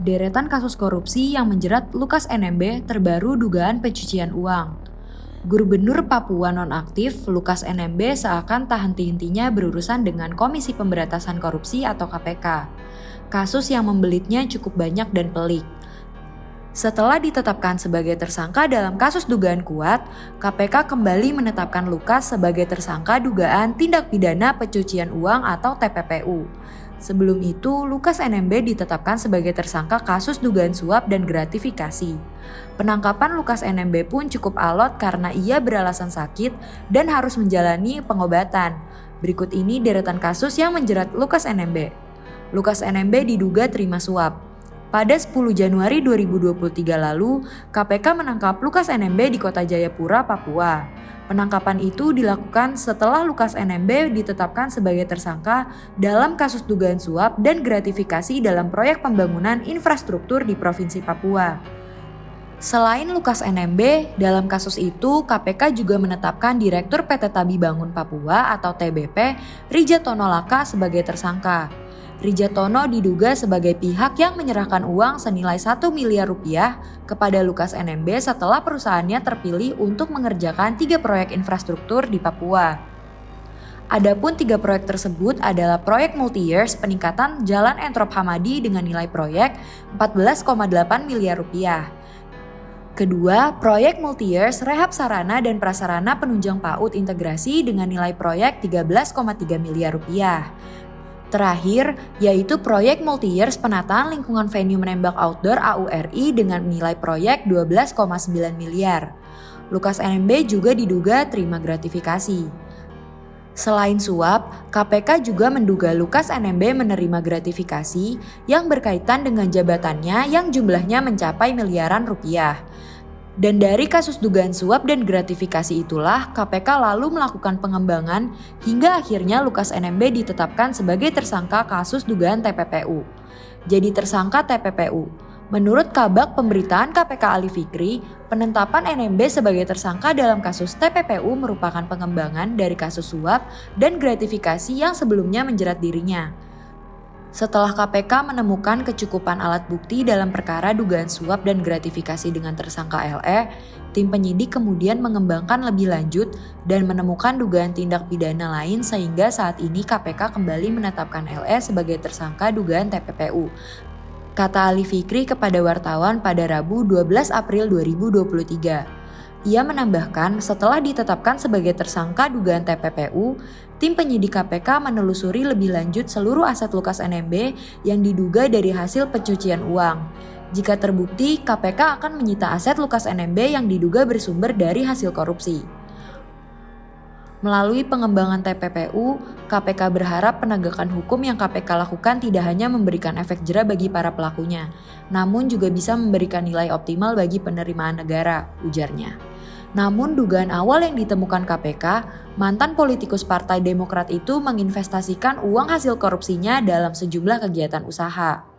Deretan kasus korupsi yang menjerat Lukas NMB terbaru dugaan pencucian uang. Gubernur Papua nonaktif Lukas NMB seakan tak henti-hentinya berurusan dengan Komisi Pemberantasan Korupsi atau KPK. Kasus yang membelitnya cukup banyak dan pelik. Setelah ditetapkan sebagai tersangka dalam kasus dugaan kuat, KPK kembali menetapkan Lukas sebagai tersangka dugaan tindak pidana pencucian uang atau TPPU. Sebelum itu, Lukas NMB ditetapkan sebagai tersangka kasus dugaan suap dan gratifikasi. Penangkapan Lukas NMB pun cukup alot karena ia beralasan sakit dan harus menjalani pengobatan. Berikut ini deretan kasus yang menjerat Lukas NMB. Lukas NMB diduga terima suap. Pada 10 Januari 2023 lalu, KPK menangkap Lukas NMB di Kota Jayapura, Papua. Penangkapan itu dilakukan setelah Lukas NMB ditetapkan sebagai tersangka dalam kasus dugaan suap dan gratifikasi dalam proyek pembangunan infrastruktur di Provinsi Papua. Selain Lukas NMB, dalam kasus itu KPK juga menetapkan Direktur PT Tabi Bangun Papua atau TBP, Ridjatono Laka sebagai tersangka. Ridjatono diduga sebagai pihak yang menyerahkan uang senilai 1 miliar rupiah kepada Lukas NMB setelah perusahaannya terpilih untuk mengerjakan 3 proyek infrastruktur di Papua. Adapun 3 proyek tersebut adalah proyek multi-years peningkatan Jalan Entrop Hamadi dengan nilai proyek 14,8 miliar rupiah. Kedua, proyek multi-years rehab sarana dan prasarana penunjang PAUD integrasi dengan nilai proyek 13,3 miliar rupiah. Terakhir, yaitu proyek multi-years penataan lingkungan venue menembak outdoor AURI dengan nilai proyek 12,9 miliar. Lukas NMB juga diduga terima gratifikasi. Selain suap, KPK juga menduga Lukas NMB menerima gratifikasi yang berkaitan dengan jabatannya yang jumlahnya mencapai miliaran rupiah. Dan dari kasus dugaan suap dan gratifikasi itulah KPK lalu melakukan pengembangan hingga akhirnya Lukas NMB ditetapkan sebagai tersangka kasus dugaan TPPU. Jadi tersangka TPPU. Menurut Kabag Pemberitaan KPK Ali Fikri, penetapan NMB sebagai tersangka dalam kasus TPPU merupakan pengembangan dari kasus suap dan gratifikasi yang sebelumnya menjerat dirinya. Setelah KPK menemukan kecukupan alat bukti dalam perkara dugaan suap dan gratifikasi dengan tersangka LE, tim penyidik kemudian mengembangkan lebih lanjut dan menemukan dugaan tindak pidana lain sehingga saat ini KPK kembali menetapkan LE sebagai tersangka dugaan TPPU. Kata Ali Fikri kepada wartawan pada Rabu 12 April 2023. Ia menambahkan setelah ditetapkan sebagai tersangka dugaan TPPU, tim penyidik KPK menelusuri lebih lanjut seluruh aset Lukas NMB yang diduga dari hasil pencucian uang. Jika terbukti, KPK akan menyita aset Lukas NMB yang diduga bersumber dari hasil korupsi. Melalui pengembangan TPPU, KPK berharap penegakan hukum yang KPK lakukan tidak hanya memberikan efek jera bagi para pelakunya, namun juga bisa memberikan nilai optimal bagi penerimaan negara, ujarnya. Namun dugaan awal yang ditemukan KPK, mantan politikus Partai Demokrat itu menginvestasikan uang hasil korupsinya dalam sejumlah kegiatan usaha.